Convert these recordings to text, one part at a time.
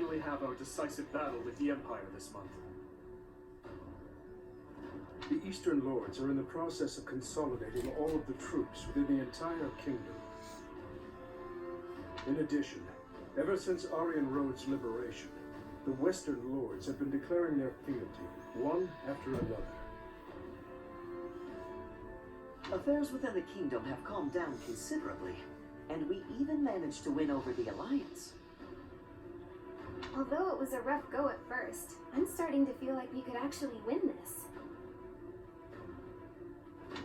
finally have our decisive battle with the Empire this month. The Eastern Lords are in the process of consolidating all of the troops within the entire kingdom. In addition, ever since Aryan Road's liberation, the Western Lords have been declaring their fealty, one after another. Affairs within the kingdom have calmed down considerably, and we even managed to win over the Alliance. Although it was a rough go at first, I'm starting to feel like we could actually win this.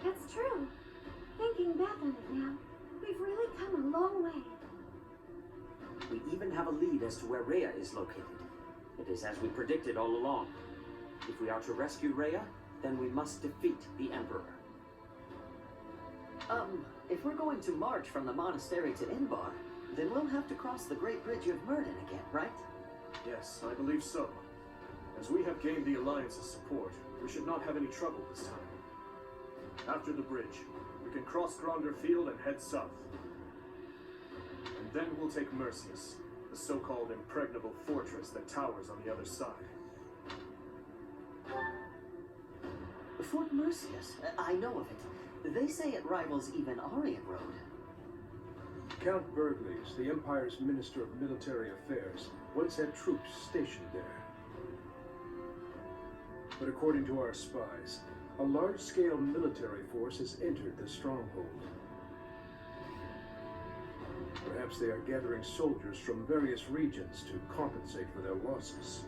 That's true. Thinking back on it now, we've really come a long way. We even have a lead as to where Rhea is located. It is as we predicted all along. If we are to rescue Rhea, then we must defeat the Emperor. If we're going to march from the monastery to Inbar, then we'll have to cross the Great Bridge of Myrden again, right? Yes, I believe so. As we have gained the Alliance's support, we should not have any trouble this time. After the bridge, we can cross Gronder Field and head south. And then we'll take Mercius, the so-called impregnable fortress that towers on the other side. Fort Mercius, I know of it. They say it rivals even Aryan Road. Count Burgleys, the Empire's Minister of Military Affairs, once had troops stationed there. But according to our spies, a large-scale military force has entered the stronghold. Perhaps they are gathering soldiers from various regions to compensate for their losses.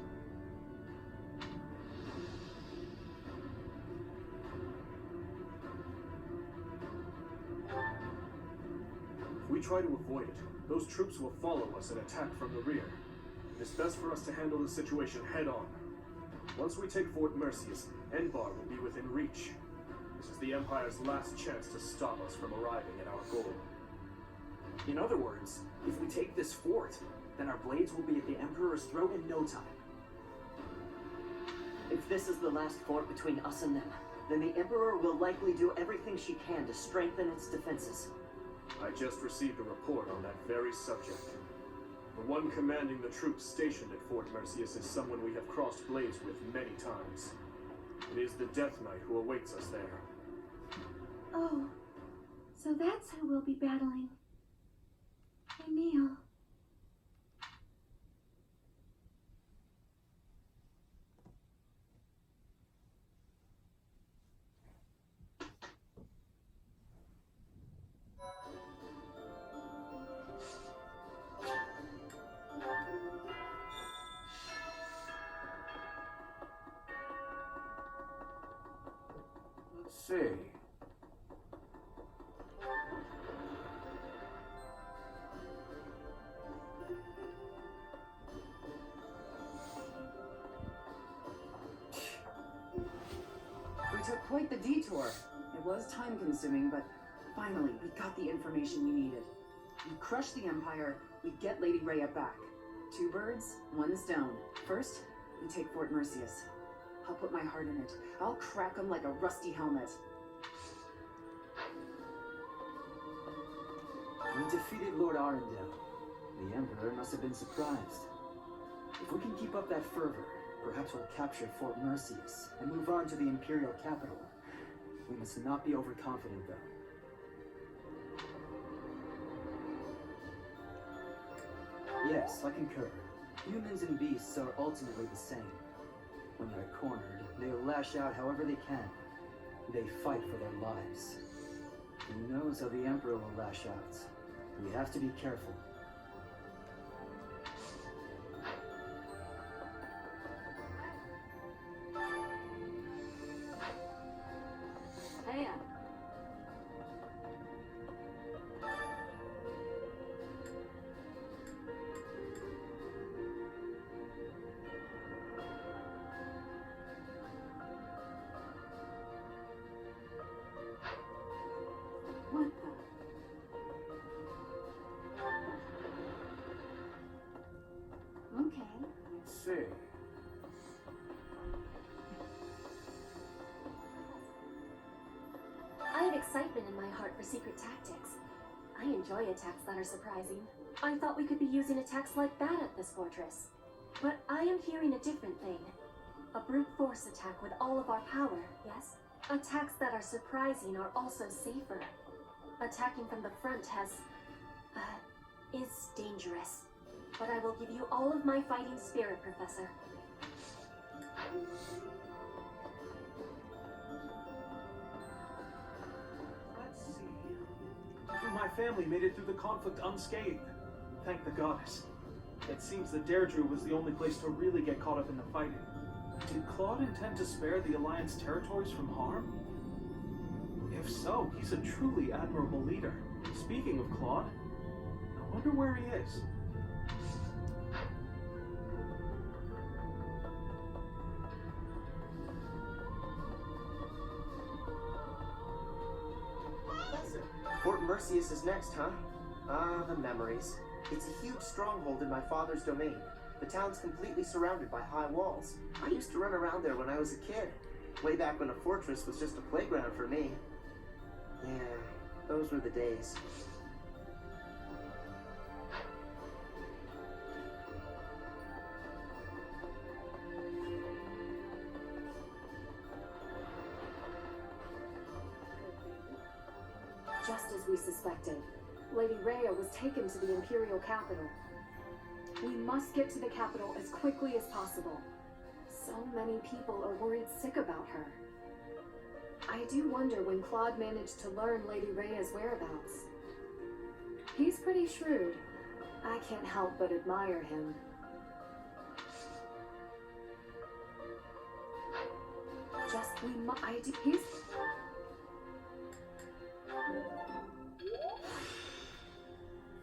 If we try to avoid it, those troops will follow us and attack from the rear. It is best for us to handle the situation head-on. Once we take Fort Mercius, Enbar will be within reach. This is the Empire's last chance to stop us from arriving at our goal. In other words, if we take this fort, then our blades will be at the Emperor's throat in no time. If this is the last fort between us and them, then the Emperor will likely do everything she can to strengthen its defenses. I just received a report on that very subject. The one commanding the troops stationed at Fort Mercius is someone we have crossed blades with many times. It is the Death Knight who awaits us there. Oh, so that's who we'll be battling. Emil. Let's see. We took quite the detour. It was time-consuming, but finally, we got the information we needed. We crush the Empire, we get Lady Rhea back. 2 birds, 1 stone. First, we take Fort Mercius. I'll put my heart in it. I'll crack him like a rusty helmet. We defeated Lord Arundel. The Emperor must have been surprised. If we can keep up that fervor, perhaps we'll capture Fort Mercius and move on to the Imperial capital. We must not be overconfident, though. Yes, I concur. Humans and beasts are ultimately the same. When they're cornered, they'll lash out however they can. They fight for their lives. Who knows how the Emperor will lash out? We have to be careful. Hey, What the? okay. Let's see. I have excitement in my heart for secret tactics. I enjoy attacks that are surprising. I thought we could be using attacks like that at this fortress. But I am hearing a different thing. A brute force attack with all of our power, yes? Attacks that are surprising are also safer. Attacking from the front is dangerous. But I will give you all of my fighting spirit, Professor. Let's see. My family made it through the conflict unscathed. Thank the goddess. It seems that Deirdre was the only place to really get caught up in the fighting. Did Claude intend to spare the Alliance territories from harm? If so, he's a truly admirable leader. Speaking of Claude, I wonder where he is. Fort Mercius is next, huh? Ah, the memories. It's a huge stronghold in my father's domain. The town's completely surrounded by high walls. I used to run around there when I was a kid. Way back when a fortress was just a playground for me. Yeah, those were the days. Just as we suspected, Lady Rhea was taken to the Imperial capital. We must get to the capital as quickly as possible. So many people are worried sick about her. I do wonder when Claude managed to learn Lady Rhea's whereabouts. He's pretty shrewd. I can't help but admire him. He's...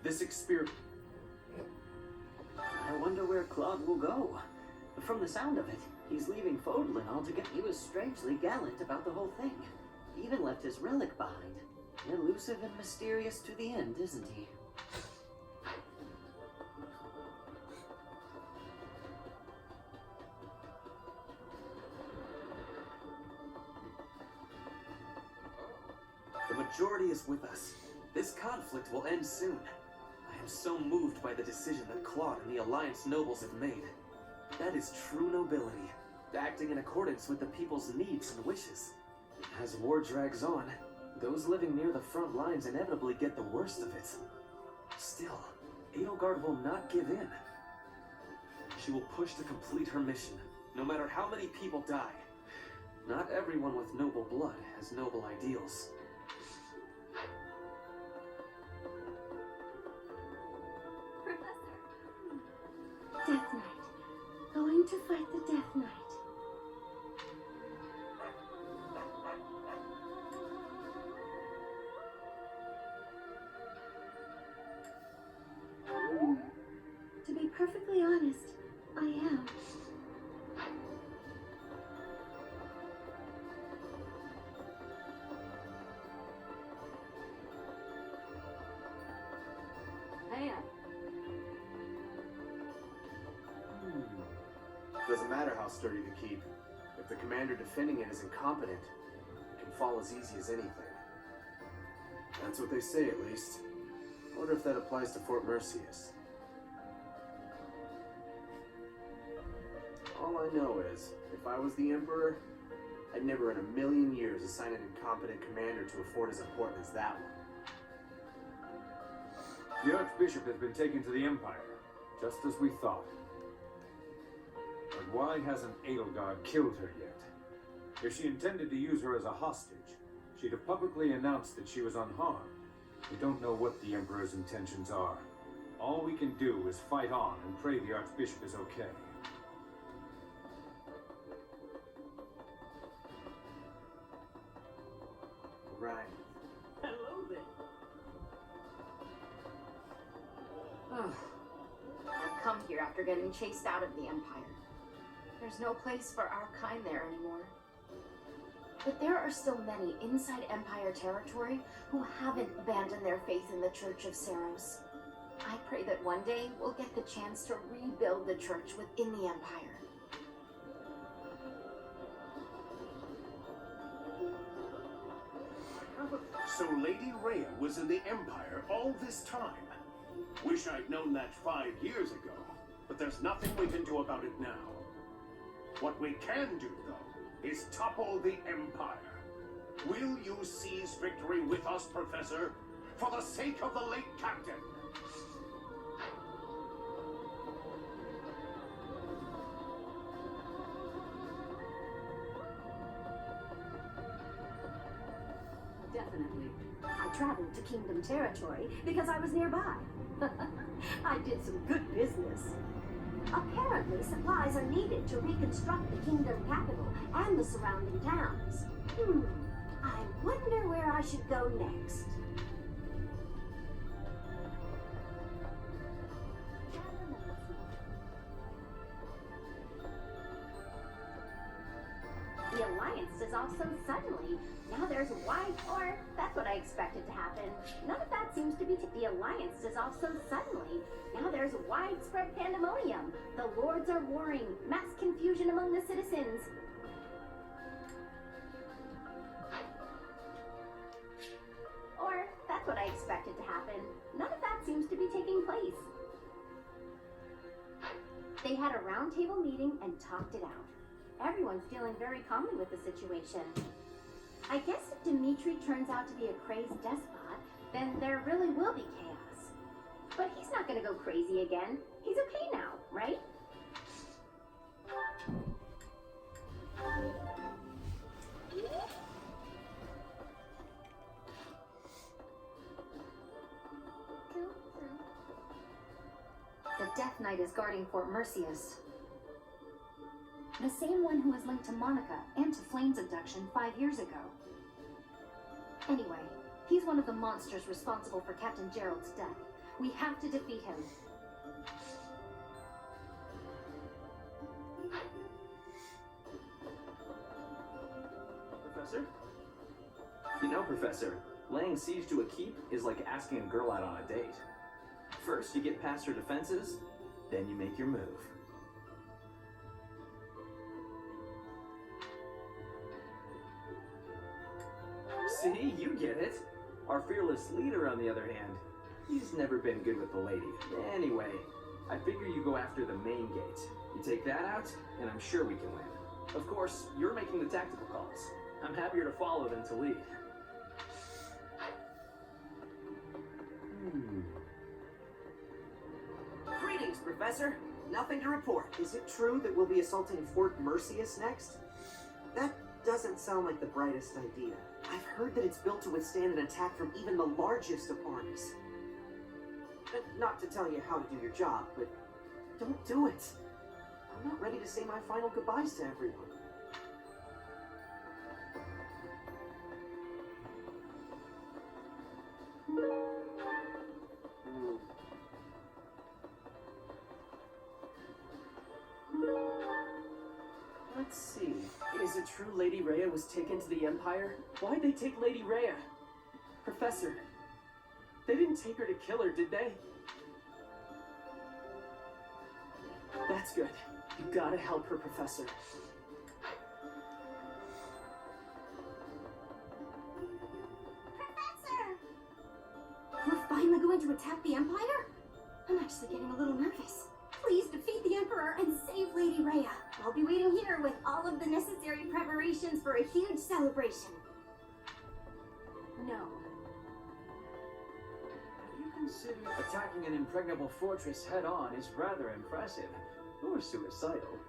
This experience. I wonder where Claude will go. From the sound of it, he's leaving Fodlan altogether. He was strangely gallant about the whole thing. He even left his relic behind. Elusive and mysterious to the end, isn't he? The majority is with us. This conflict will end soon. I am so moved by the decision that Claude and the Alliance nobles have made. That is true nobility, acting in accordance with the people's needs and wishes. As war drags on, those living near the front lines inevitably get the worst of it. Still, Edelgard will not give in. She will push to complete her mission, no matter how many people die. Not everyone with noble blood has noble ideals. Professor. Death Knight. Going to fight the Death Knight. To be perfectly honest, I am. Doesn't matter how sturdy the keep. If the commander defending it is incompetent, it can fall as easy as anything. That's what they say, at least. I wonder if that applies to Fort Mercius. All I know is, if I was the Emperor, I'd never in a million years assign an incompetent commander to a fort as important as that one. The Archbishop has been taken to the Empire, just as we thought. But why hasn't Edelgard killed her yet? If she intended to use her as a hostage, she'd have publicly announced that she was unharmed. We don't know what the Emperor's intentions are. All we can do is fight on and pray the Archbishop is okay. Right. Hello there. I've come here after getting chased out of the Empire. There's no place for our kind there anymore. But there are still many inside Empire territory who haven't abandoned their faith in the Church of Saros. I pray that one day we'll get the chance to rebuild the church within the Empire. So Lady Rhea was in the Empire all this time. Wish I'd known that 5 years ago. But there's nothing we can do about it now. What we can do, though, is topple the Empire. Will you seize victory with us, Professor? For the sake of the late Captain? Definitely. I traveled to Kingdom Territory because I was nearby. I did some good business. Apparently, supplies are needed to reconstruct the Kingdom capital and the surrounding towns. I wonder where I should go next. The Alliance dissolved so suddenly. Now there's wide, or that's what I expected to happen. None of that seems to be the Alliance dissolved so suddenly. Now there's widespread pandemonium. The lords are warring. Mass confusion among the citizens. Or that's what I expected to happen. None of that seems to be taking place. They had a roundtable meeting and talked it out. Everyone's dealing very calmly with the situation. I guess if Dimitri turns out to be a crazed despot, then there really will be chaos. But he's not gonna go crazy again. He's okay now, right? The Death Knight is guarding Fort Mercius. The same one who was linked to Monica and to Flame's abduction 5 years ago. Anyway, he's one of the monsters responsible for Captain Gerald's death. We have to defeat him. Professor? You know, Professor, laying siege to a keep is like asking a girl out on a date. First, you get past her defenses, then you make your move. See, you get it. Our fearless leader, on the other hand, he's never been good with the lady. Anyway, I figure you go after the main gate. You take that out, and I'm sure we can win. Of course, you're making the tactical calls. I'm happier to follow than to lead. Greetings, Professor. Nothing to report. Is it true that we'll be assaulting Fort Mercius next? That doesn't sound like the brightest idea. I've heard that it's built to withstand an attack from even the largest of armies. Not to tell you how to do your job, but don't do it. I'm not ready to say my final goodbyes to everyone. Let's see. Is it true Lady Rhea was taken to the Empire? Why'd they take Lady Rhea? Professor, they didn't take her to kill her, did they? That's good. You gotta help her, Professor. Professor! We're finally going to attack the Empire? I'm actually getting a little nervous. Please defeat the Emperor and save Lady Rhea. I'll be waiting here with all of the necessary preparations for a huge celebration. No. Have you considered attacking an impregnable fortress head-on is rather impressive, or suicidal?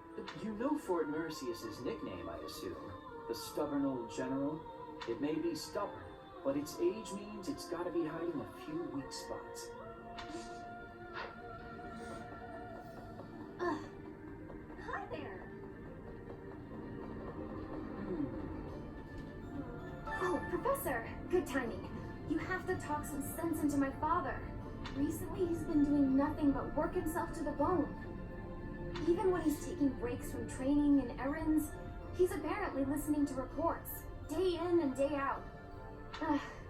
You know Fort Mercius' nickname, I assume. The stubborn old general? It may be stubborn, but its age means it's gotta be hiding a few weak spots. Hi there. Oh, Professor, good timing. You have to talk some sense into my father. Recently, he's been doing nothing but work himself to the bone. Even when he's taking breaks from training and errands, he's apparently listening to reports, day in and day out.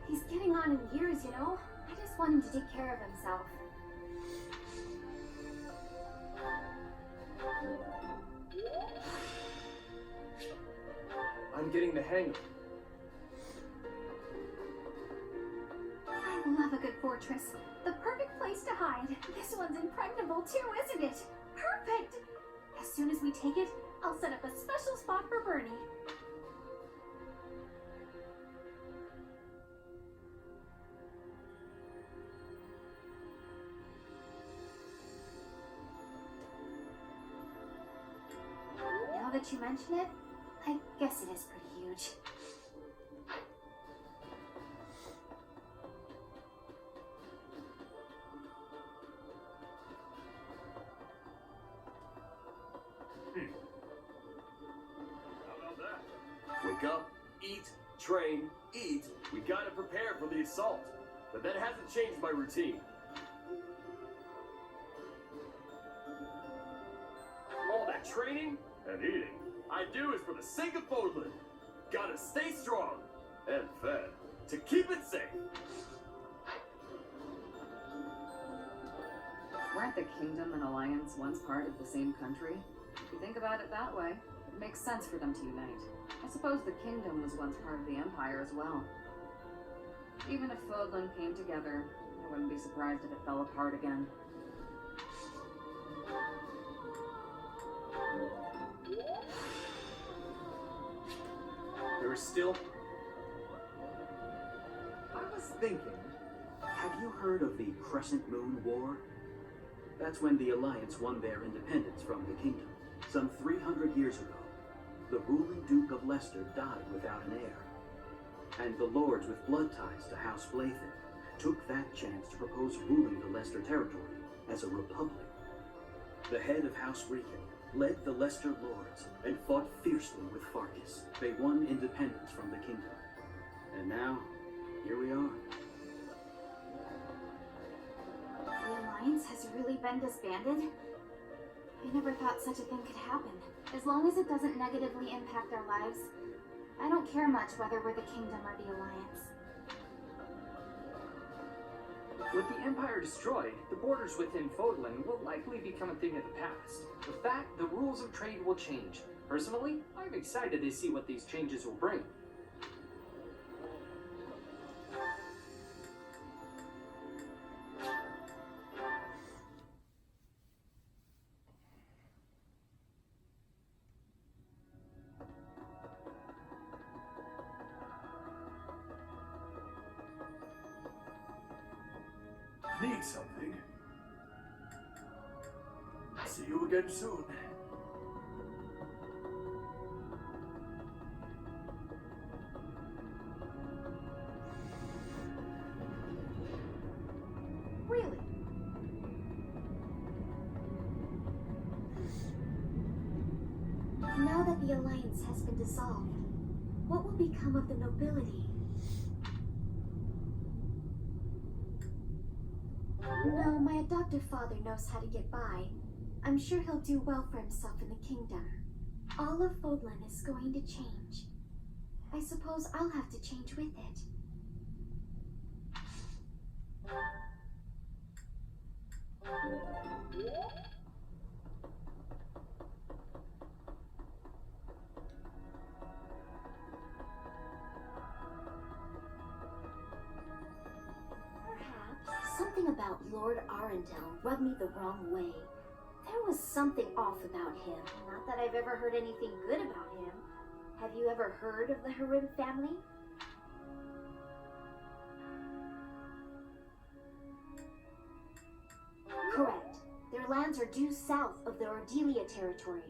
He's getting on in years, you know? I just want him to take care of himself. I'm getting the hang of it. I love a good fortress. The perfect place to hide. This one's impregnable too, isn't it? Perfect! soon as we take it, I'll set up a special spot for Bernie. Now that you mention it, I guess it is pretty huge. How about that? Wake up, eat, train, eat. We gotta prepare for the assault. But that hasn't changed my routine. All that training and eating I do is for the sake of Fodlan. Gotta stay strong and fed to keep it safe. Weren't the Kingdom and Alliance once part of the same country? If you think about it that way, it makes sense for them to unite. I suppose the Kingdom was once part of the Empire as well. Even if Fodlan came together, I wouldn't be surprised if it fell apart again. There is still... I was thinking, have you heard of the Crescent Moon War? That's when the Alliance won their independence from the Kingdom. Some 300 years ago, the ruling Duke of Leicester died without an heir. And the lords with blood ties to House Blathen took that chance to propose ruling the Leicester territory as a republic. The head of House Rican led the Leicester lords and fought fiercely with Farkas. They won independence from the Kingdom. And now, here we are. The Alliance has really been disbanded? I never thought such a thing could happen. As long as it doesn't negatively impact our lives, I don't care much whether we're the Kingdom or the Alliance. With the Empire destroyed, the borders within Fodlan will likely become a thing of the past. With that, the rules of trade will change. Personally, I'm excited to see what these changes will bring. Need something? See you again soon. Really? Now that the Alliance has been dissolved, what will become of the nobility? No, my adoptive father knows how to get by. I'm sure he'll do well for himself in the Kingdom. All of Fodlan is going to change. I suppose I'll have to change with it. Something about Lord Arundel rubbed me the wrong way. There was something off about him. Not that I've ever heard anything good about him. Have you ever heard of the Harim family? Correct. Their lands are due south of the Ordelia territory.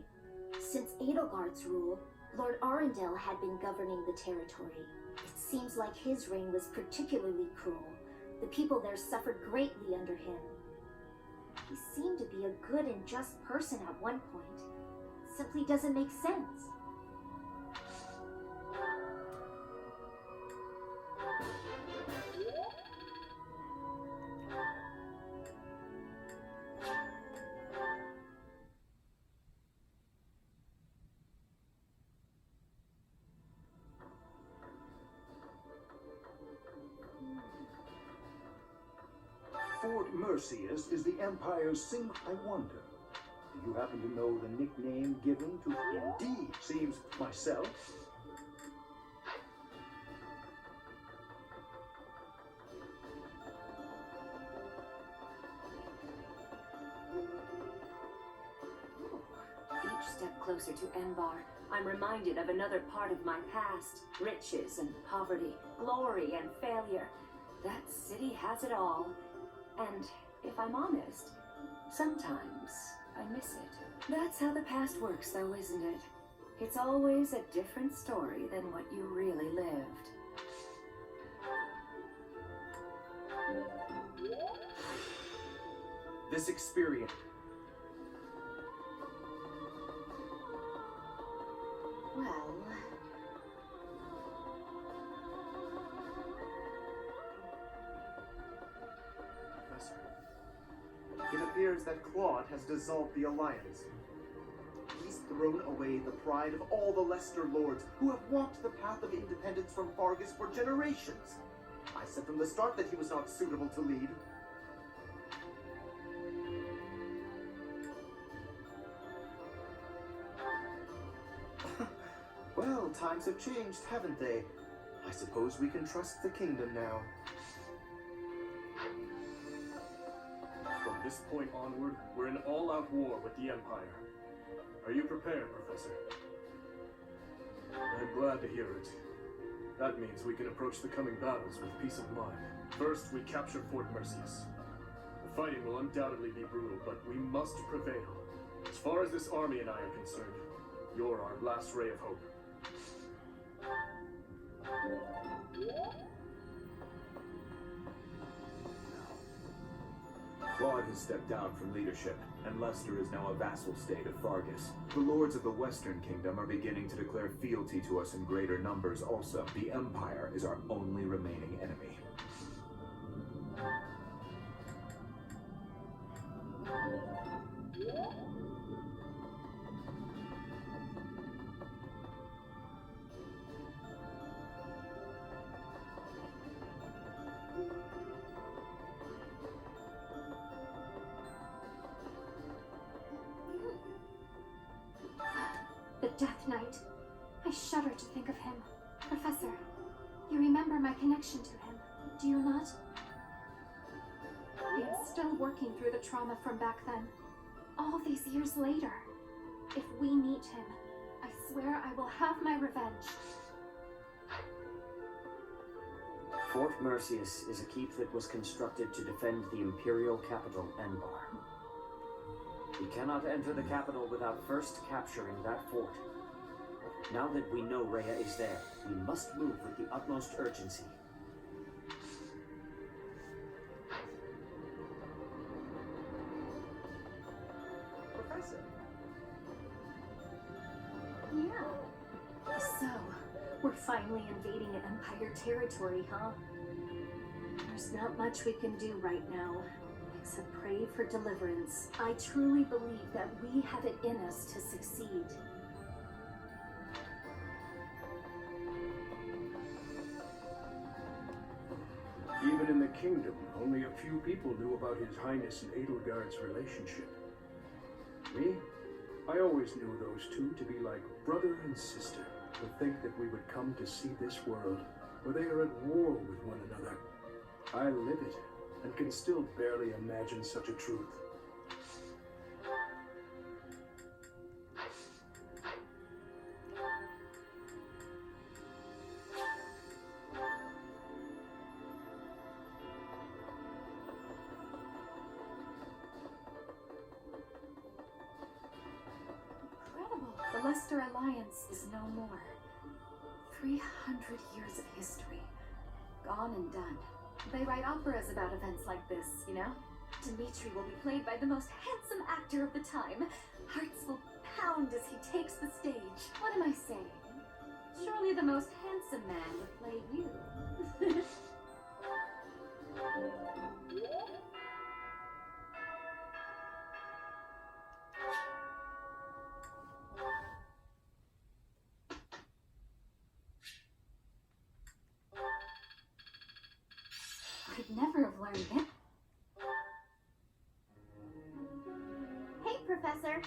Since Edelgard's rule, Lord Arundel had been governing the territory. It seems like his reign was particularly cruel. The people there suffered greatly under him. He seemed to be a good and just person at one point. Simply doesn't make sense. Fort Mercius is the Empire's single... I wonder, do you happen to know the nickname given to... Indeed, seems myself. closer to Enbar, I'm reminded of another part of my past. Riches and poverty, glory and failure. That city has it all. And if I'm honest, sometimes I miss it. That's how the past works, though, isn't it? It's always a different story than what you really lived. This experience. Well, Professor, it appears that Claude has dissolved the Alliance. He's thrown away the pride of all the Leicester Lords who have walked the path of independence from Fargus for generations. I said from the start that he was not suitable to lead. Well, times have changed, haven't they? I suppose we can trust the kingdom now. From this point onward, we're in all-out war with the Empire. Are you prepared, Professor? I'm glad to hear it. That means we can approach the coming battles with peace of mind. First, we capture Fort Mercius. The fighting will undoubtedly be brutal, but we must prevail. As far as this army and I are concerned, you're our last ray of hope. Claude has stepped down from leadership, and Leicester is now a vassal state of Fargus. The lords of the Western Kingdom are beginning to declare fealty to us in greater numbers also. The Empire is our only remaining enemy. The Death Knight. I shudder to think of him. Professor, you remember my connection to him, do you not? I am still working through the trauma from back then. All these years later. If we meet him, I swear I will have my revenge. Fort Mercius is a keep that was constructed to defend the imperial capital, Enbar. We cannot enter the capital without first capturing that fort. Now that we know Rhea is there, we must move with the utmost urgency. Professor. Yeah. So, we're finally invading Empire territory, huh? There's not much we can do right now, except pray for deliverance. I truly believe that we have it in us to succeed. Even in the kingdom, only a few people knew about His Highness and Edelgard's relationship. Me? I always knew those two to be like brother and sister. To think that we would come to see this world where they are at war with one another. I live it, and can still barely imagine such a truth. Incredible. The Leicester Alliance is no more. 300 years of history. Gone and done. They write operas about events like this, you know? Dimitri will be played by the most handsome actor of the time. Hearts will pound as he takes the stage. What am I saying? Surely the most handsome man would play you. I'd never have learned it. Hey, Professor.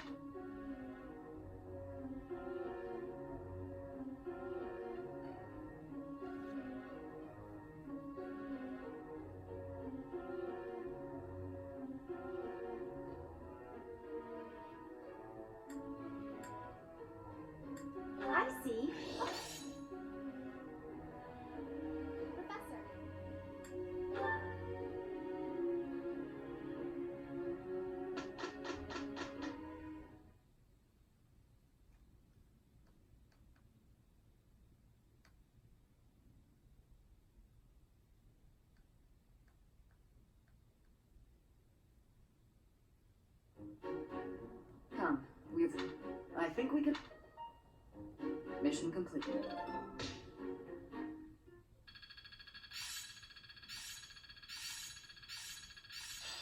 think we could... Mission complete.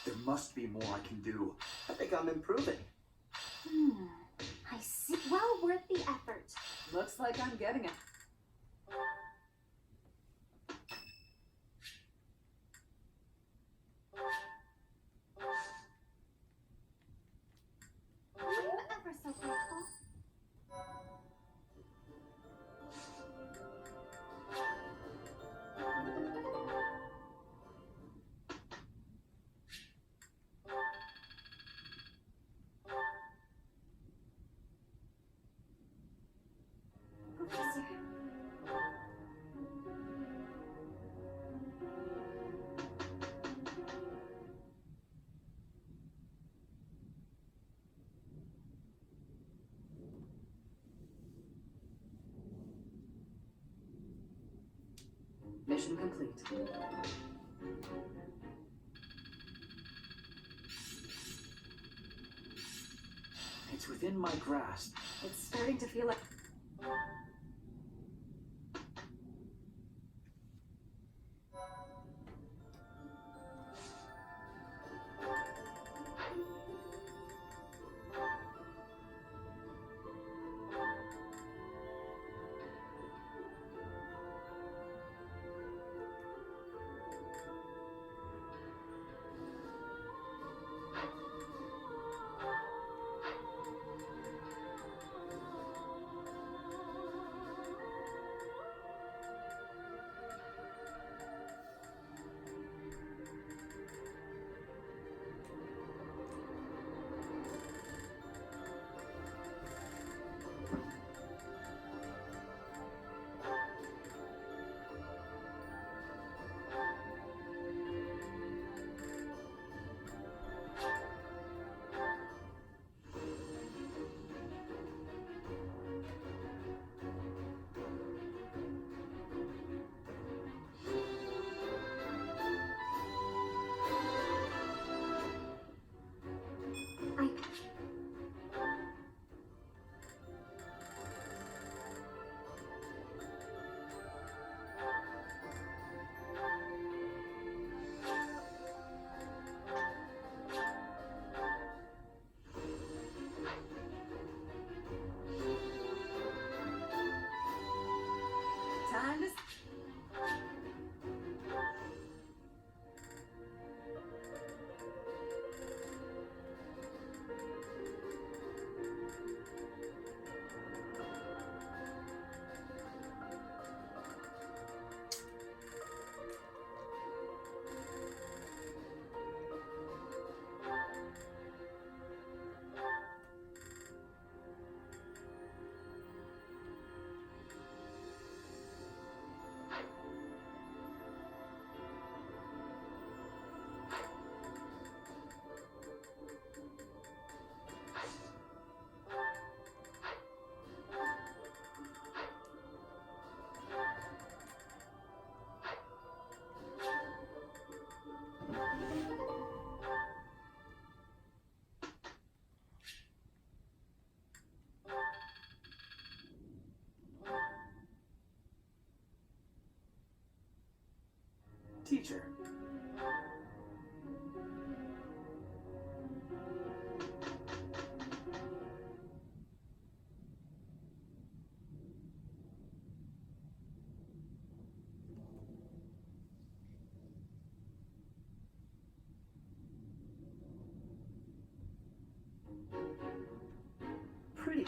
There must be more I can do. I think I'm improving. I see. Well worth the effort. Looks like I'm getting it. I'm ever so grateful. Professor. Mission complete. It's within my grasp. It's starting to feel like... Time to... Teacher. Pretty.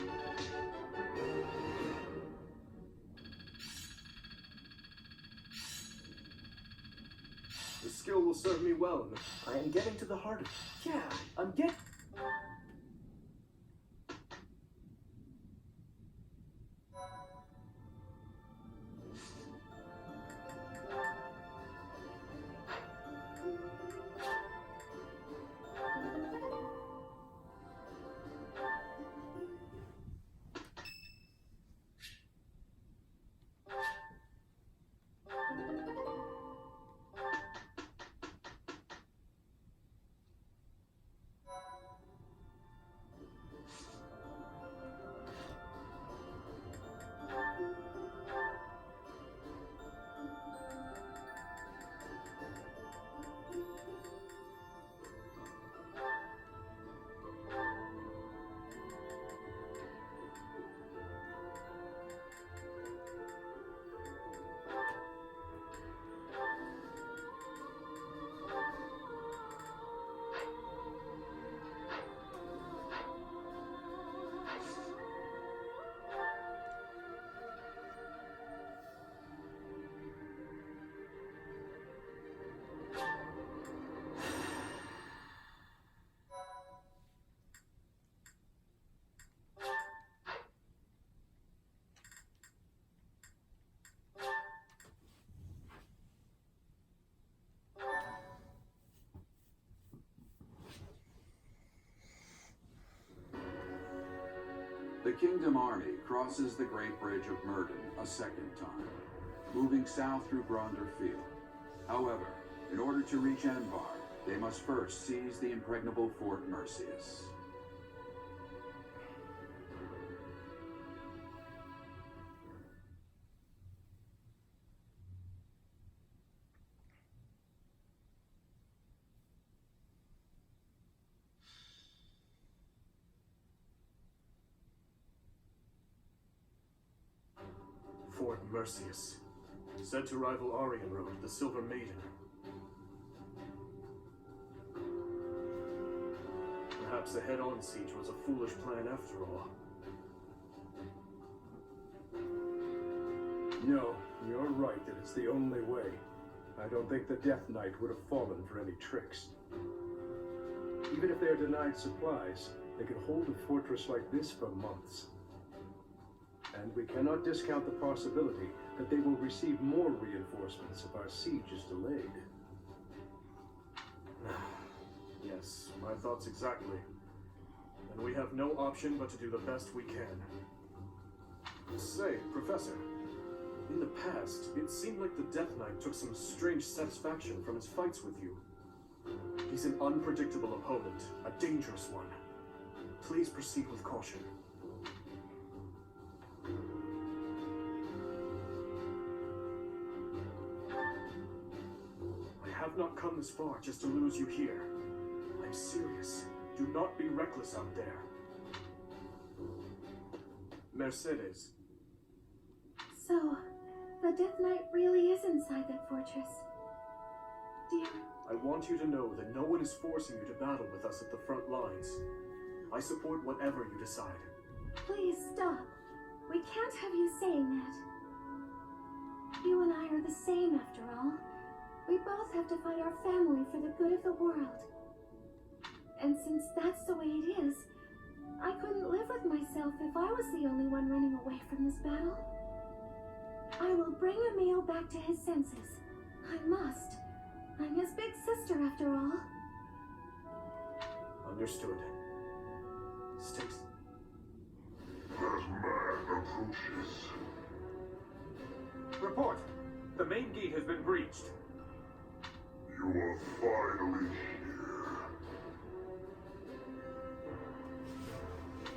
The skill will serve me well. I am getting to the heart of it. Yeah, I'm getting... Kingdom Army crosses the Great Bridge of Murden a second time, moving south through Gronder Field. However, in order to reach Envar, they must first seize the impregnable Fort Mercius. Fort Mercius, said to rival Aryan Road, the Silver Maiden. Perhaps a head-on siege was a foolish plan after all. No, you're right that it's the only way. I don't think the Death Knight would have fallen for any tricks. Even if they're denied supplies, they could hold a fortress like this for months. And we cannot discount the possibility that they will receive more reinforcements if our siege is delayed. Yes, my thoughts exactly. And we have no option but to do the best we can. Say, Professor, in the past, it seemed like the Death Knight took some strange satisfaction from his fights with you. He's an unpredictable opponent, a dangerous one. Please proceed with caution. I have not come this far just to lose you here. I'm serious. Do not be reckless out there. Mercedes. So, the Death Knight really is inside that fortress. Dear, I want you to know that no one is forcing you to battle with us at the front lines. I support whatever you decide. please stop. We can't have you saying that. You and I are the same after all. We both have to fight our family for the good of the world. And since that's the way it is, I couldn't live with myself if I was the only one running away from this battle. I will bring Emil back to his senses. I must. I'm his big sister after all. Understood. Stacy. That man approaches. Report! The main gate has been breached. You are finally here.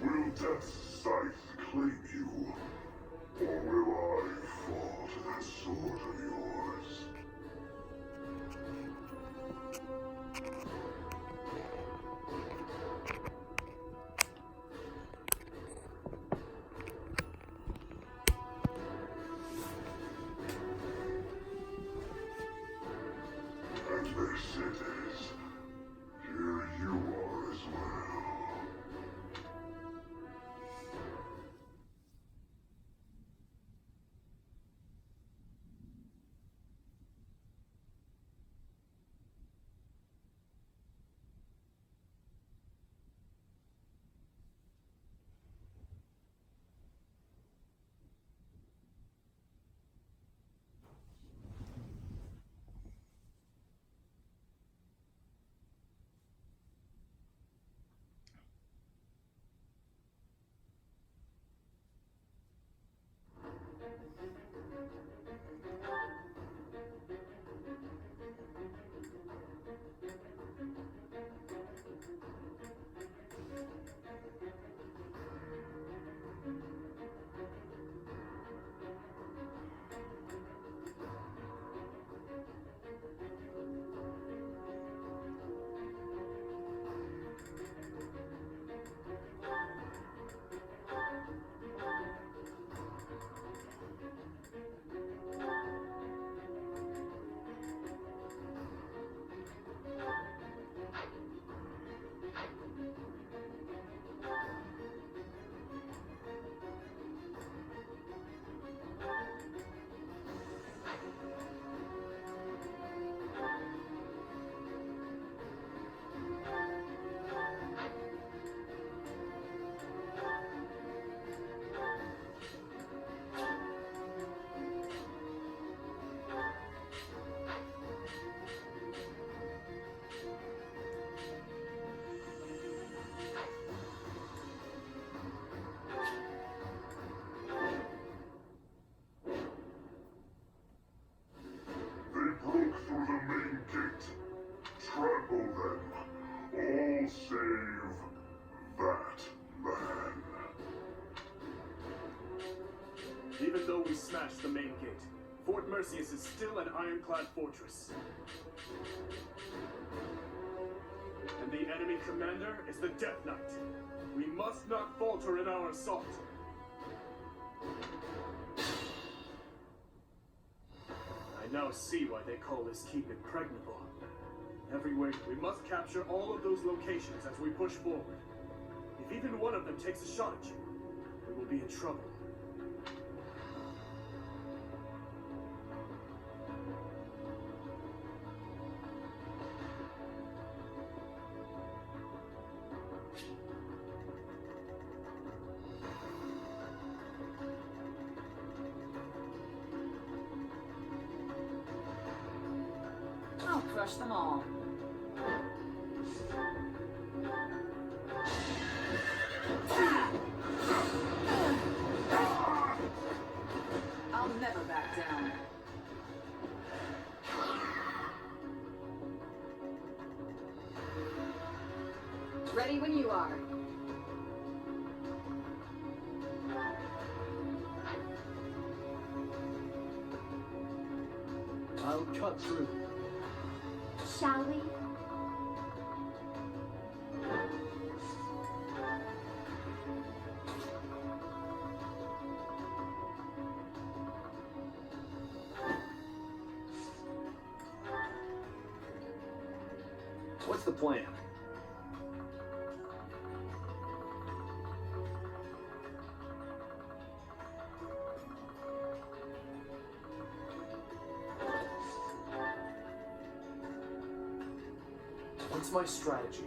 Will Death's scythe claim you? Or will I fall to that sword of yours? And Mercedes, here you are as well. Even though we smashed the main gate, Fort Mercius is still an ironclad fortress. And the enemy commander is the Death Knight. We must not falter in our assault. I now see why they call this keep impregnable. Everywhere, we must capture all of those locations as we push forward. If even one of them takes a shot at you, we will be in trouble. I'll crush them all. I'll never back down. Ready when you are. I'll cut through. Shall we? What's the plan? What's my strategy?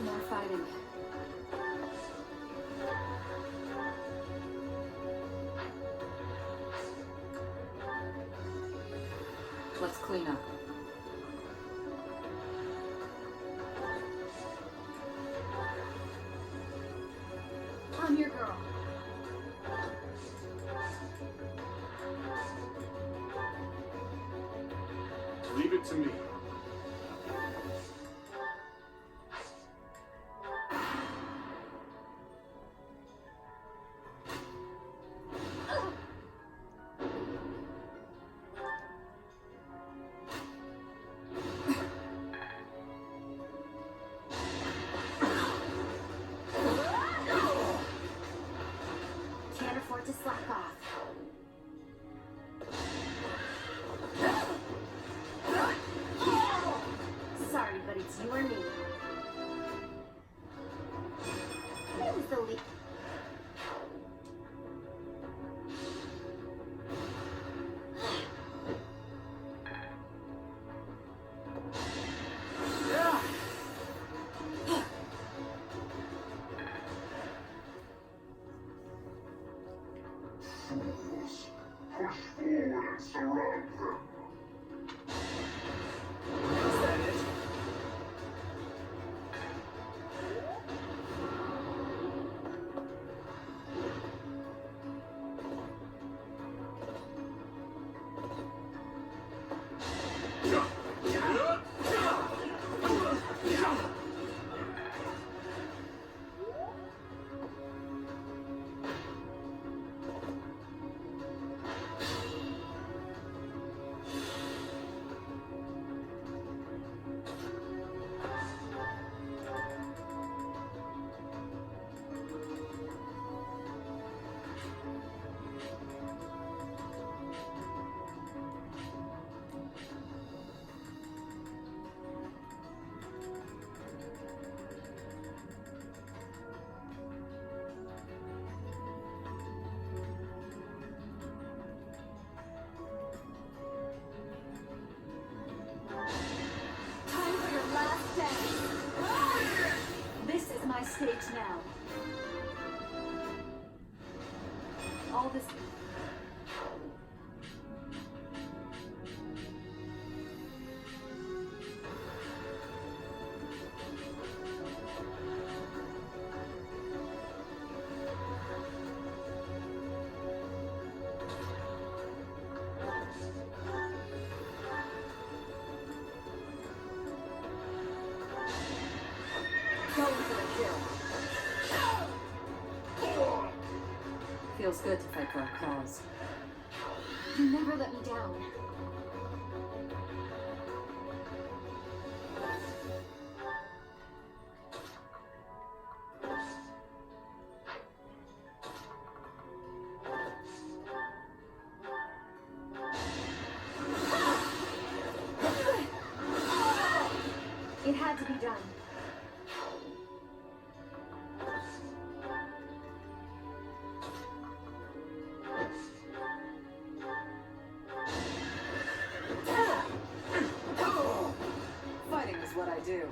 More fighting. Let's clean up. I'm your girl. Leave it to me. Can't afford to slack off. Sorry, but it's you or me. Who's the lead? Fools, push forward and surround them. Is that it? Time for your last dance. This is my stage now. All this. Feels good to fight for our cause. You never let me down. It had to be done. Fighting is what I do.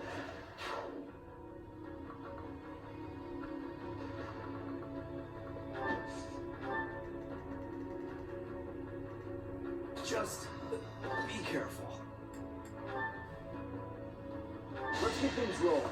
Just be careful. Let's get things rolling.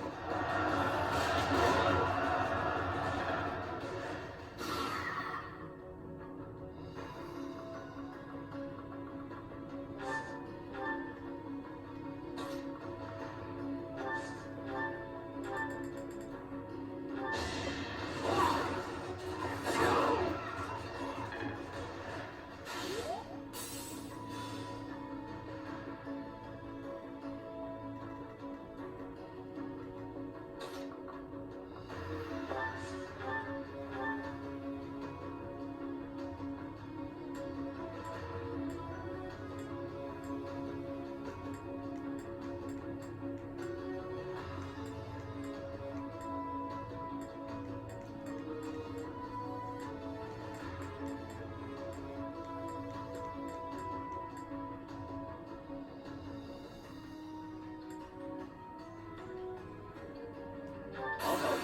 I'll help.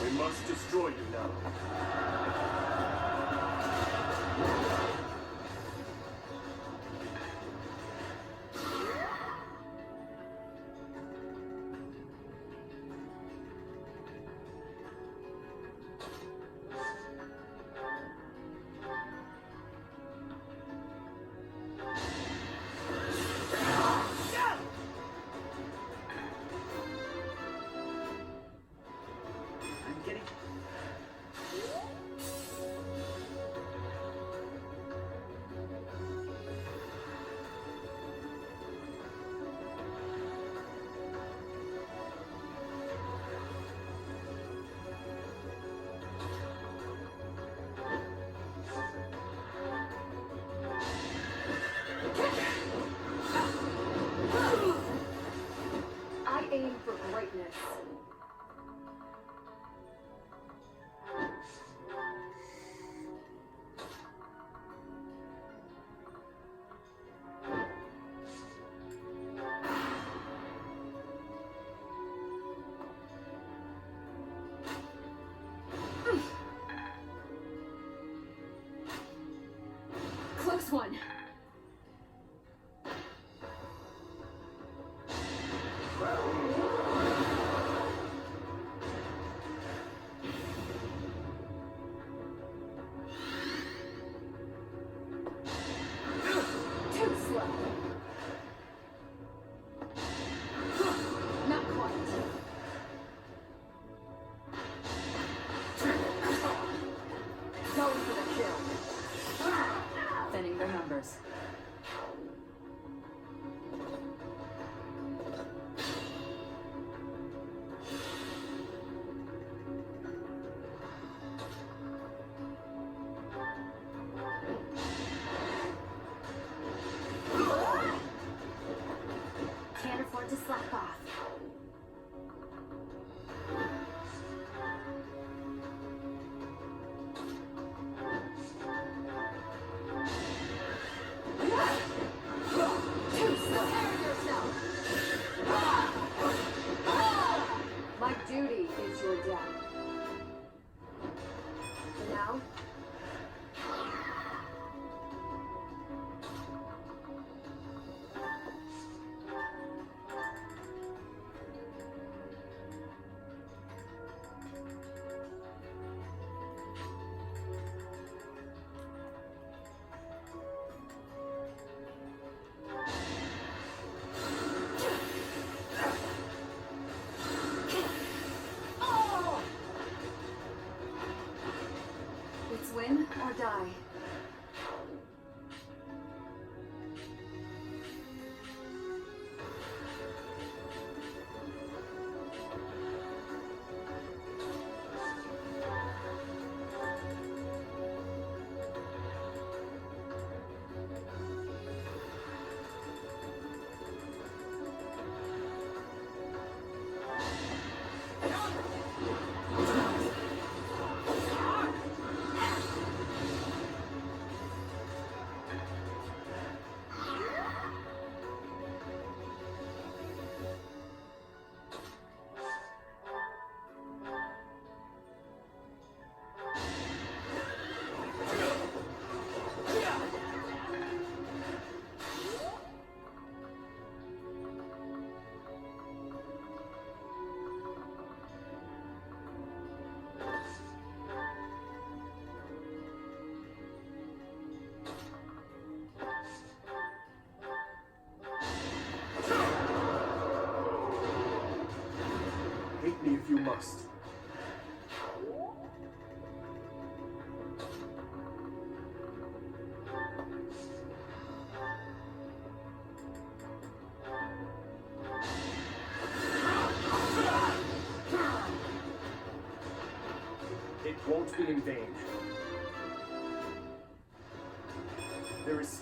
We must destroy you now. I'm getting... I aim for greatness. Close one. Too slow. Not quite. Going for the kill. Thinning their numbers. Can't afford to slack off. must. It won't be in vain. There is...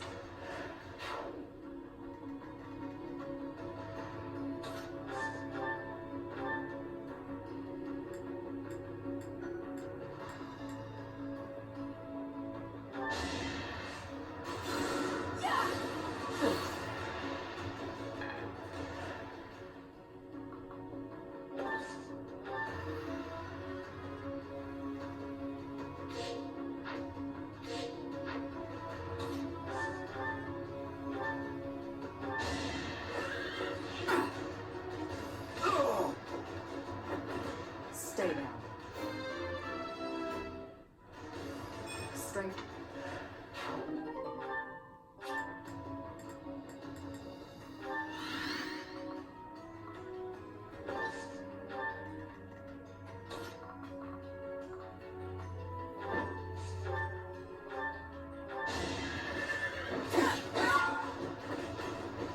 Stay down. Strength.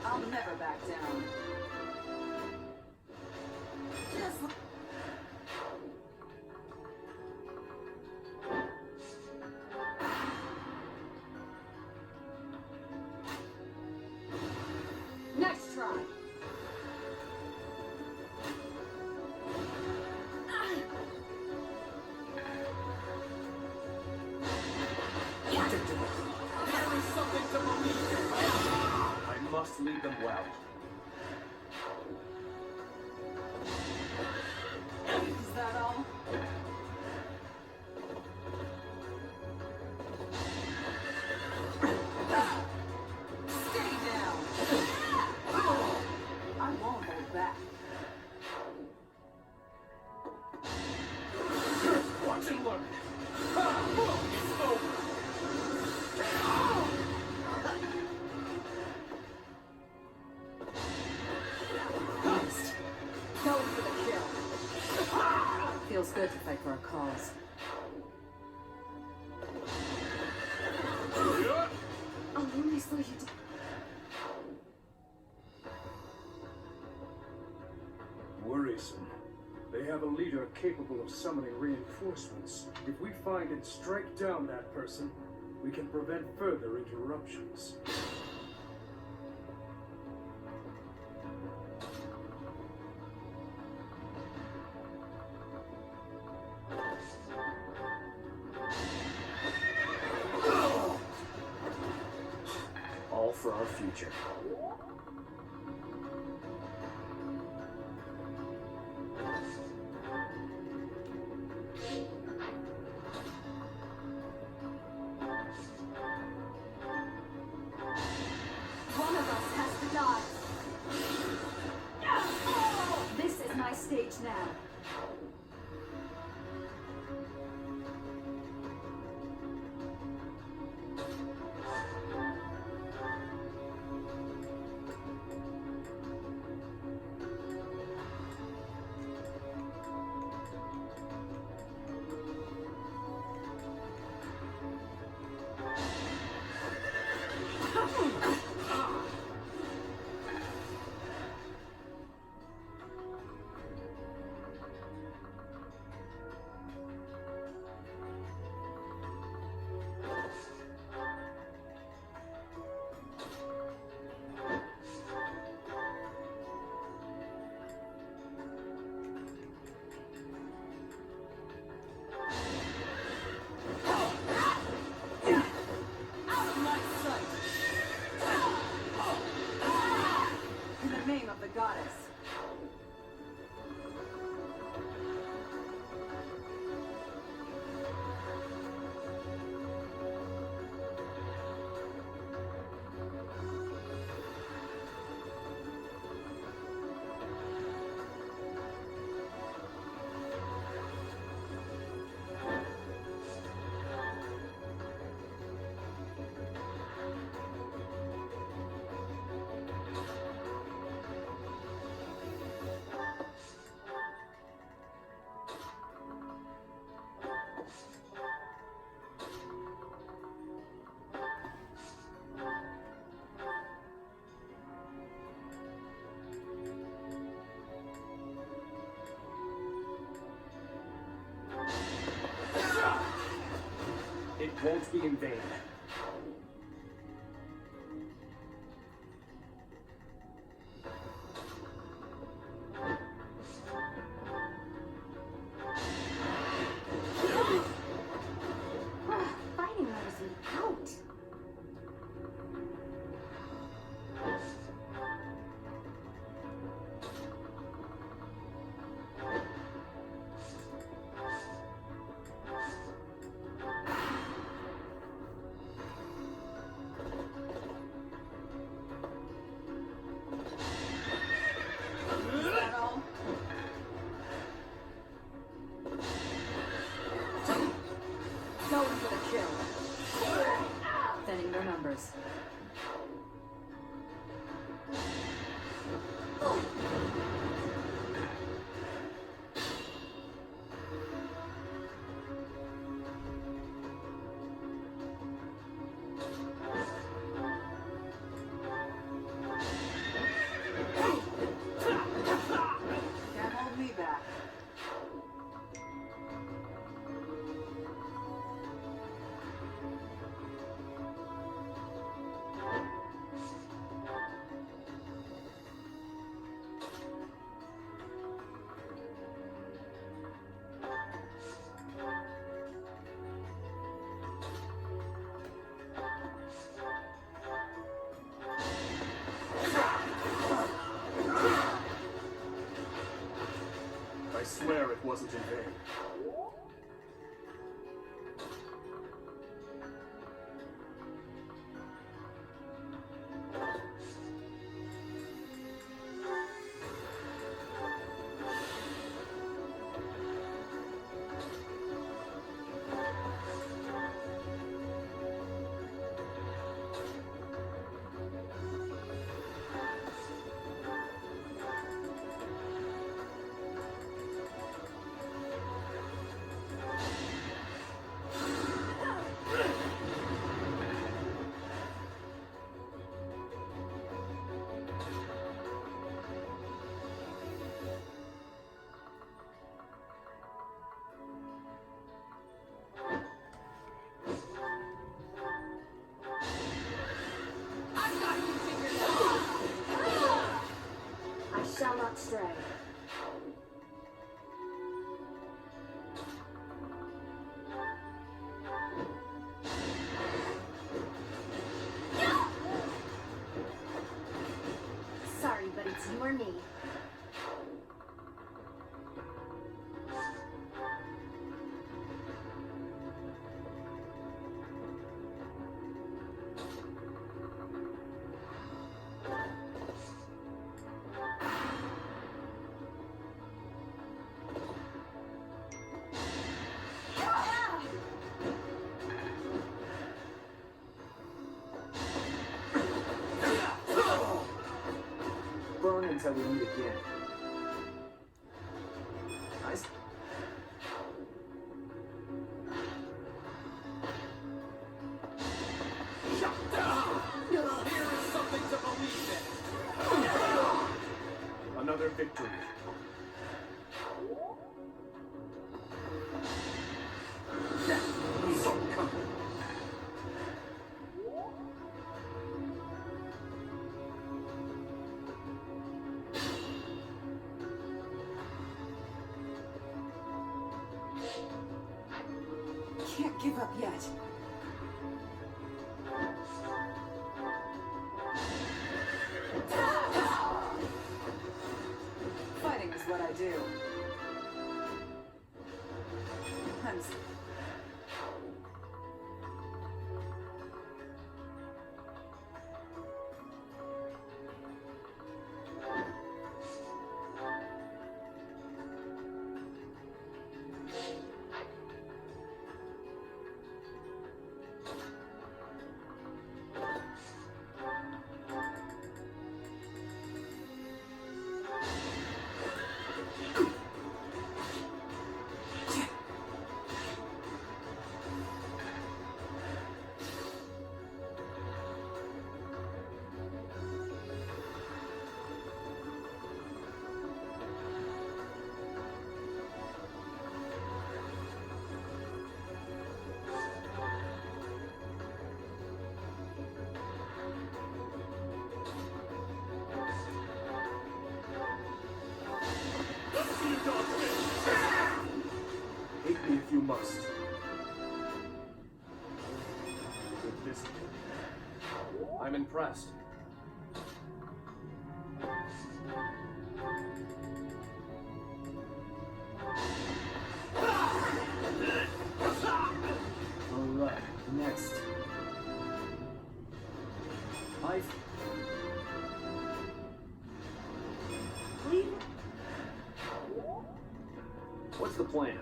I'll never back down. Just next try. There is something to believe in. I must lead them well. Is that all? Stay down. I won't hold back. Watch and learn. It's over. Going for the kill. Feels good to fight for a cause. I'll only slow you down. Worrisome. They have a leader capable of summoning reinforcements. If we find and strike down that person, we can prevent further interruptions. All for our future. One of us has to die. This is my stage now. Out of my sight. won't be in vain. Fighting wears me out. Is that all? Going for the kill. Thinning their numbers. Can't hold me back. I swear it wasn't in vain. I shall not stray. Sorry, but it's you or me. Burn until we meet again. Nice. Another victory. Can't give up yet. Fighting is what I do. I'm impressed. Alright, next. I... Please? What's the plan?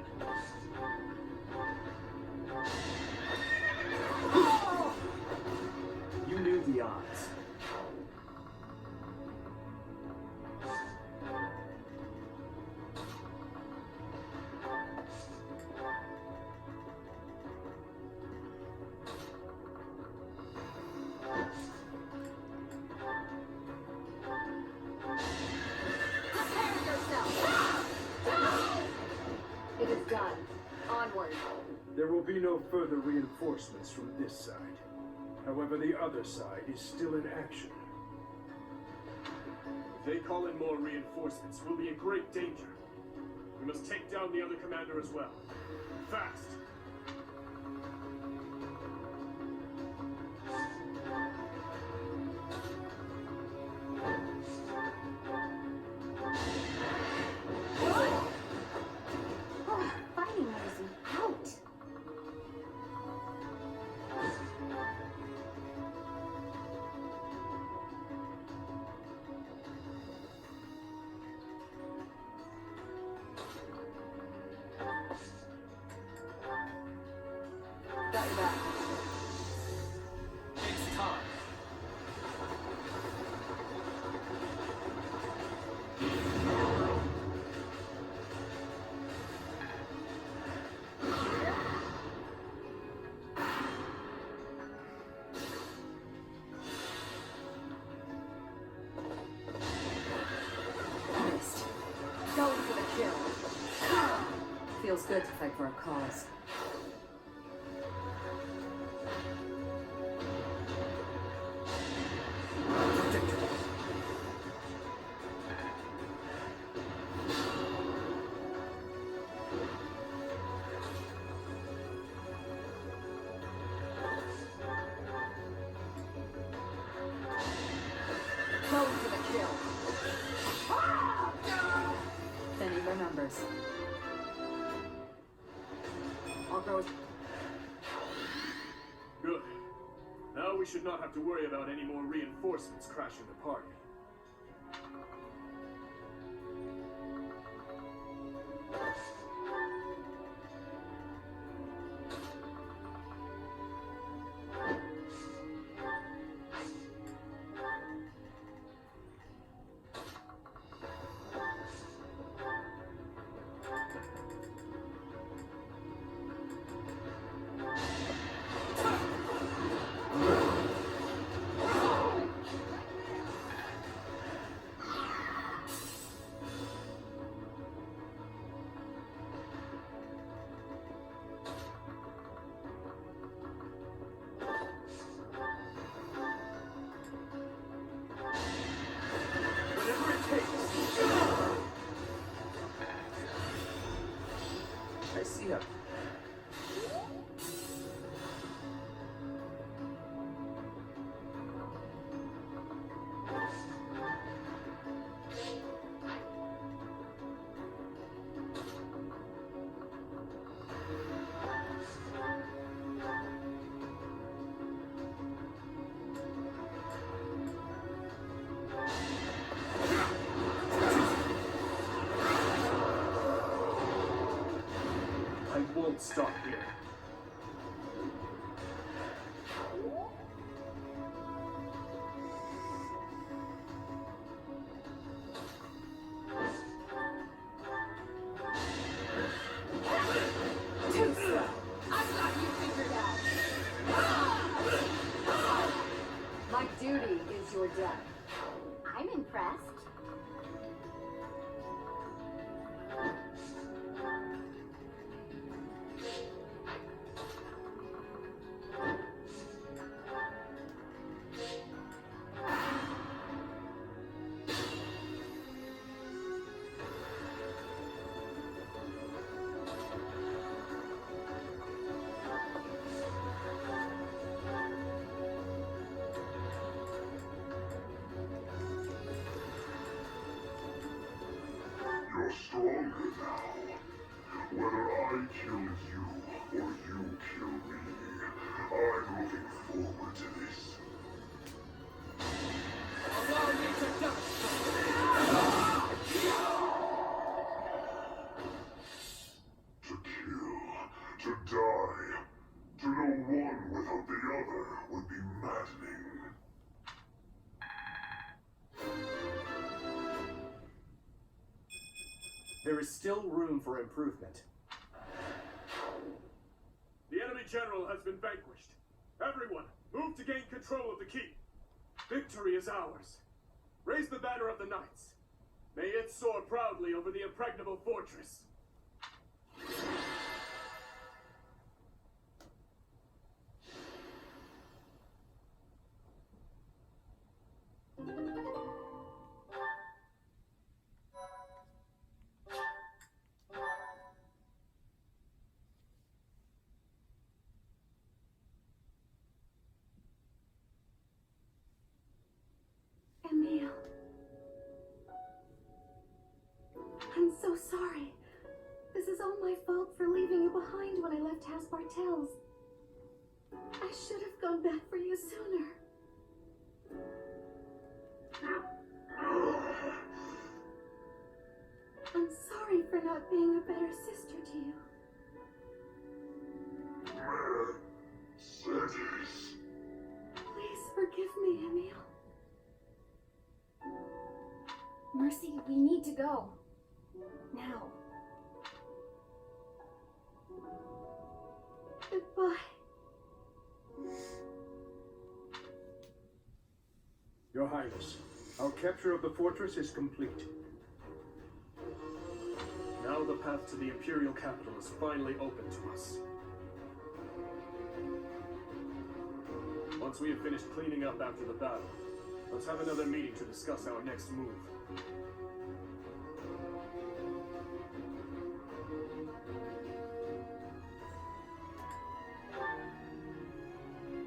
You knew the odds. Prepare yourself! It is done. Onward. There will be no further reinforcements from this side. However, the other side is still in action. If they call in more reinforcements, we'll be in great danger. We must take down the other commander as well. Fast! Fighting was out. Got your back. It's time. Missed. Going for the kill. Feels good to fight for a cause. Going for the kill. Thinning their numbers. I'll go with... Good. Now we should not have to worry about any more reinforcements crashing the party. Whatever it takes. I see him. I won't stop here. Too slow. I've got you figured out. My duty is your death. I'm impressed. I kill you, or you kill me. I'm looking forward to this. Allow me to die! To kill, to die, to know one without the other would be maddening. There is still room for improvement. The enemy general has been vanquished. Everyone, move to gain control of the keep. Victory is ours. Raise the banner of the knights. May it soar proudly over the impregnable fortress. Emil. I'm so sorry. This is all my fault for leaving you behind when I left House Bartels. I should have gone back for you sooner. I'm sorry for not being a better sister to you. Mercedes. Please forgive me, Emil. Mercy, we need to go. Now. Goodbye. Your Highness, our capture of the fortress is complete. Now the path to the Imperial capital is finally open to us. Once we have finished cleaning up after the battle, let's have another meeting to discuss our next move.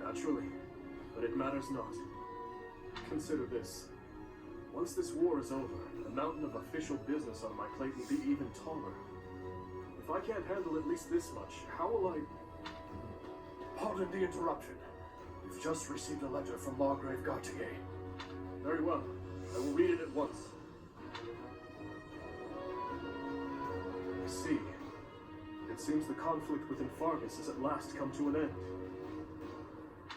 Naturally, but it matters not. Consider this. Once this war is over, the mountain of official business on my plate will be even taller. If I can't handle at least this much, how will I... Pardon the interruption. We've just received a letter from Margrave Gautier. Very well. I will read it at once. I see. It seems the conflict within Fargus has at last come to an end.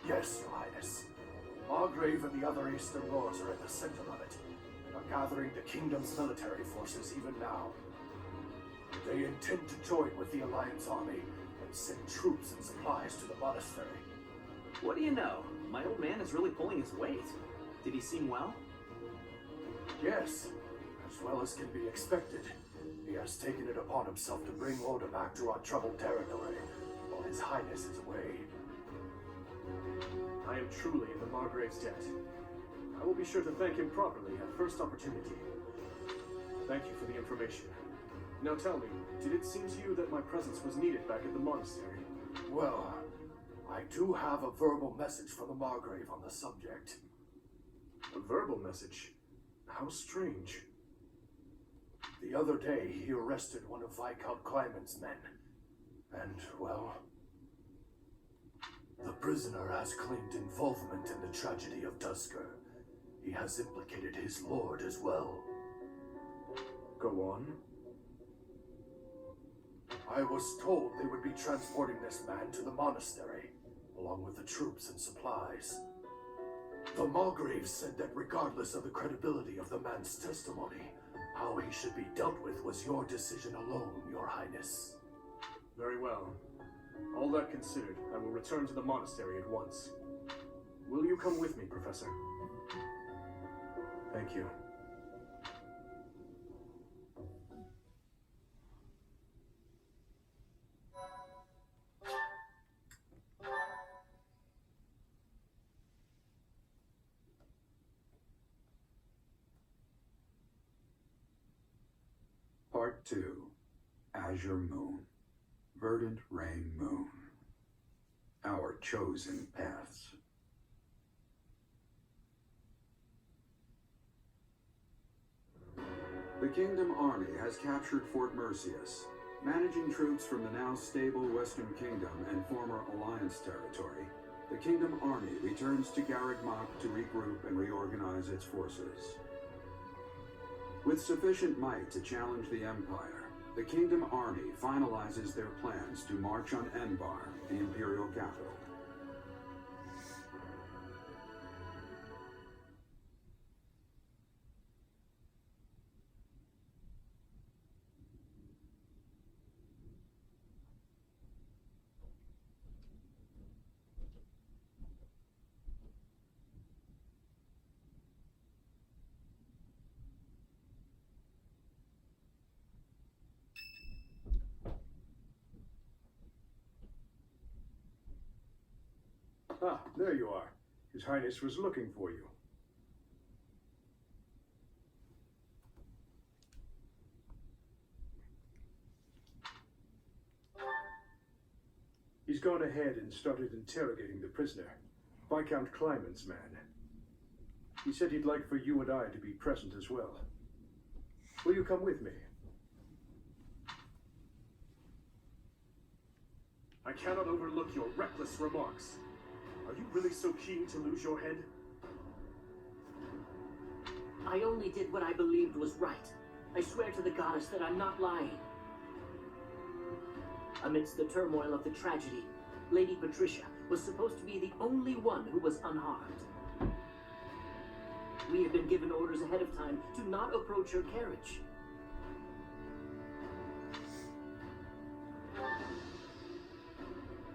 Yes, Your Highness. Margrave and the other Eastern Lords are at the center of it, and are gathering the kingdom's military forces even now. They intend to join with the Alliance army and send troops and supplies to the monastery. What do you know? My old man is really pulling his weight. Did he seem well? Yes, as well as can be expected. He has taken it upon himself to bring order back to our troubled territory, while His Highness is away. I am truly in the Margrave's debt. I will be sure to thank him properly at first opportunity. Thank you for the information. Now tell me, did it seem to you that my presence was needed back at the monastery? Well, I do have a verbal message from the Margrave on the subject. A verbal message? How strange. The other day, he arrested one of Viscount Clyman's men. And, well, the prisoner has claimed involvement in the tragedy of Tusker. He has implicated his lord as well. Go on. I was told they would be transporting this man to the monastery, along with the troops and supplies. The Margrave said that regardless of the credibility of the man's testimony, how he should be dealt with was your decision alone, Your Highness. Very well. All that considered, I will return to the monastery at once. Will you come with me, Professor? Thank you. Part 2. Azure Moon. Verdant Rain Moon. Our chosen paths. The Kingdom Army has captured Fort Mercius. Managing troops from the now stable Western Kingdom and former Alliance territory, the Kingdom Army returns to Garreg Mach to regroup and reorganize its forces. With sufficient might to challenge the Empire, the Kingdom Army finalizes their plans to march on Enbar, the Imperial capital. Ah, there you are. His Highness was looking for you. He's gone ahead and started interrogating the prisoner, Viscount Kleiman's man. He said he'd like for you and I to be present as well. Will you come with me? I cannot overlook your reckless remarks. Are you really so keen to lose your head? I only did what I believed was right. I swear to the goddess that I'm not lying. Amidst the turmoil of the tragedy, Lady Patricia was supposed to be the only one who was unharmed. We had been given orders ahead of time to not approach her carriage.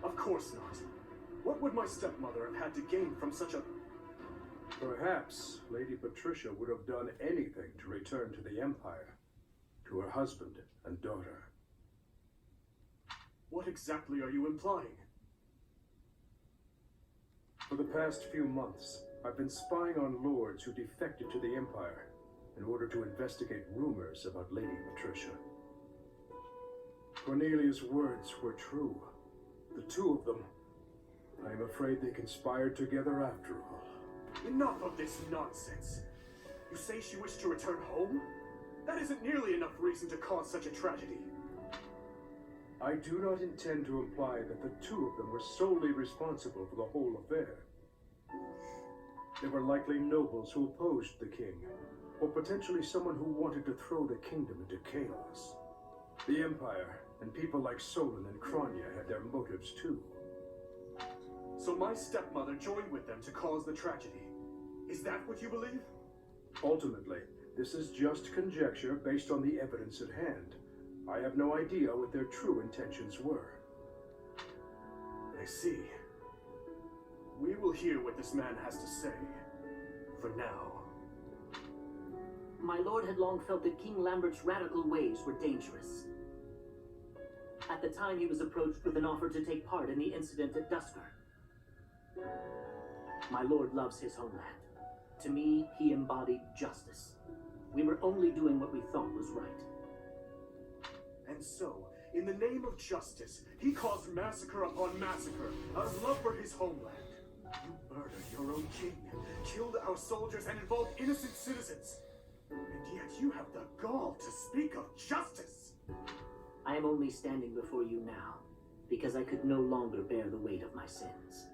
Of course not. What would my stepmother have had to gain from such a... Perhaps Lady Patricia would have done anything to return to the Empire, to her husband and daughter. What exactly are you implying? For the past few months, I've been spying on lords who defected to the Empire in order to investigate rumors about Lady Patricia. Cornelia's words were true. The two of them, I am afraid they conspired together after all. Enough of this nonsense. You say she wished to return home? That isn't nearly enough reason to cause such a tragedy. I do not intend to imply that the two of them were solely responsible for the whole affair. They were likely nobles who opposed the king, or potentially someone who wanted to throw the kingdom into chaos. The Empire and people like Solon and Kranya had their motives too. So my stepmother joined with them to cause the tragedy. Is that what you believe? Ultimately, this is just conjecture based on the evidence at hand. I have no idea what their true intentions were. I see. We will hear what this man has to say. For now. My lord had long felt that King Lambert's radical ways were dangerous. At the time, he was approached with an offer to take part in the incident at Dusker. My lord loves his homeland. To me, he embodied justice. We were only doing what we thought was right. And so, in the name of justice, he caused massacre upon massacre out of love for his homeland. You murdered your own king, killed our soldiers, and involved innocent citizens. And yet you have the gall to speak of justice. I am only standing before you now because I could no longer bear the weight of my sins.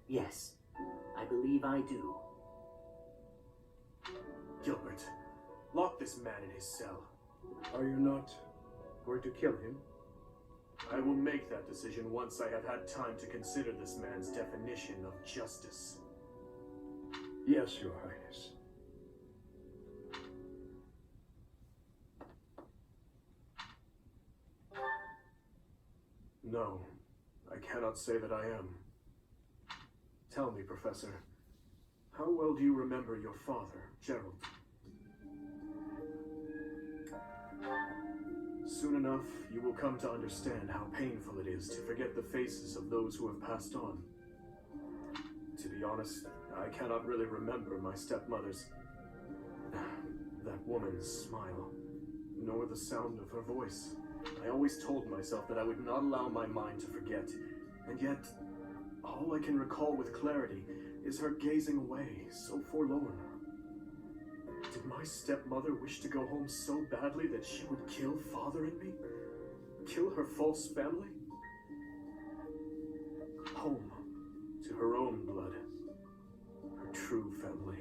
Yes, I believe I do. Gilbert, lock this man in his cell. Are you not going to kill him? I will make that decision once I have had time to consider this man's definition of justice. Yes, Your Highness. No, I cannot say that I am. Tell me, Professor, how well do you remember your father, Gerald? Soon enough, you will come to understand how painful it is to forget the faces of those who have passed on. To be honest, I cannot really remember my stepmother's... that woman's smile, nor the sound of her voice. I always told myself that I would not allow my mind to forget, and yet, all I can recall with clarity is her gazing away, so forlorn. Did my stepmother wish to go home so badly that she would kill Father and me? Kill her false family? Home to her own blood, her true family.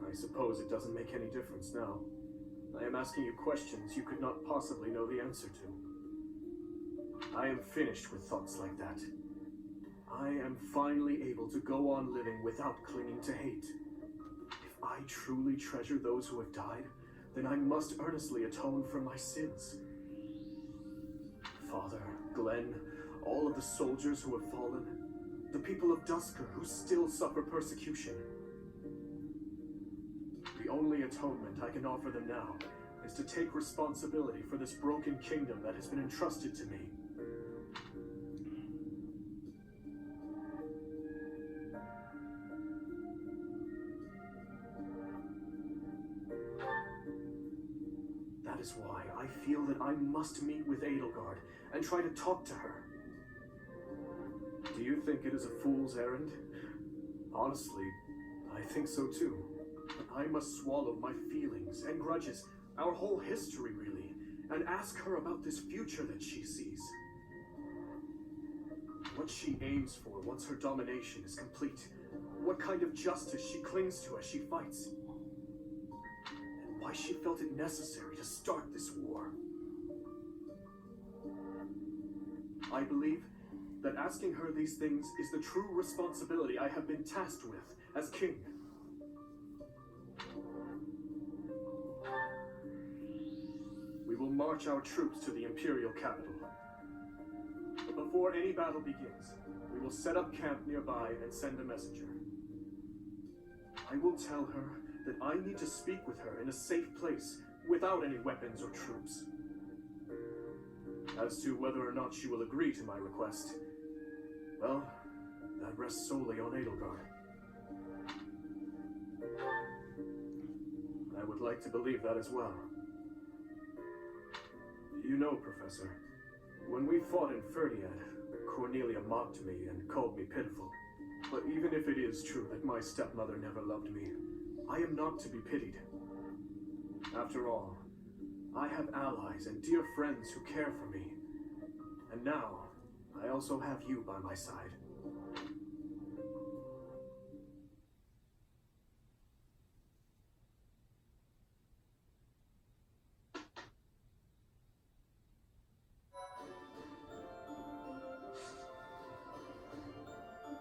I suppose it doesn't make any difference now. I am asking you questions you could not possibly know the answer to. I am finished with thoughts like that. I am finally able to go on living without clinging to hate. If I truly treasure those who have died, then I must earnestly atone for my sins. Father, Glenn, all of the soldiers who have fallen, the people of Dusker who still suffer persecution. The only atonement I can offer them now is to take responsibility for this broken kingdom that has been entrusted to me. That is why I feel that I must meet with Edelgard and try to talk to her. Do you think it is a fool's errand? Honestly, I think so too. I must swallow my feelings and grudges, our whole history really, and ask her about this future that she sees. What she aims for once her domination is complete. What kind of justice she clings to as she fights. And why she felt it necessary to start this war. I believe that asking her these things is the true responsibility I have been tasked with as king. We will march our troops to the Imperial capital. But before any battle begins, we will set up camp nearby and send a messenger. I will tell her that I need to speak with her in a safe place, without any weapons or troops. As to whether or not she will agree to my request, well, that rests solely on Edelgard. I would like to believe that as well. You know, Professor, when we fought in Ferdiad, Cornelia mocked me and called me pitiful. But even if it is true that my stepmother never loved me, I am not to be pitied. After all, I have allies and dear friends who care for me. And now, I also have you by my side.